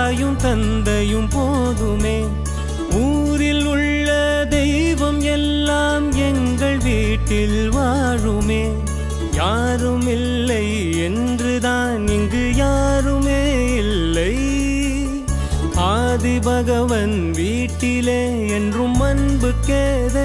தாயும் தந்தையும் போதுமே. ஊரில் உள்ள தெய்வம் எல்லாம் எங்கள் வீட்டில் வாழுமே. யாரும் இல்லை என்றுதான் இங்கு யாருமே இல்லை. ஆதி பகவன் வீட்டிலே என்றும் அன்பு கேத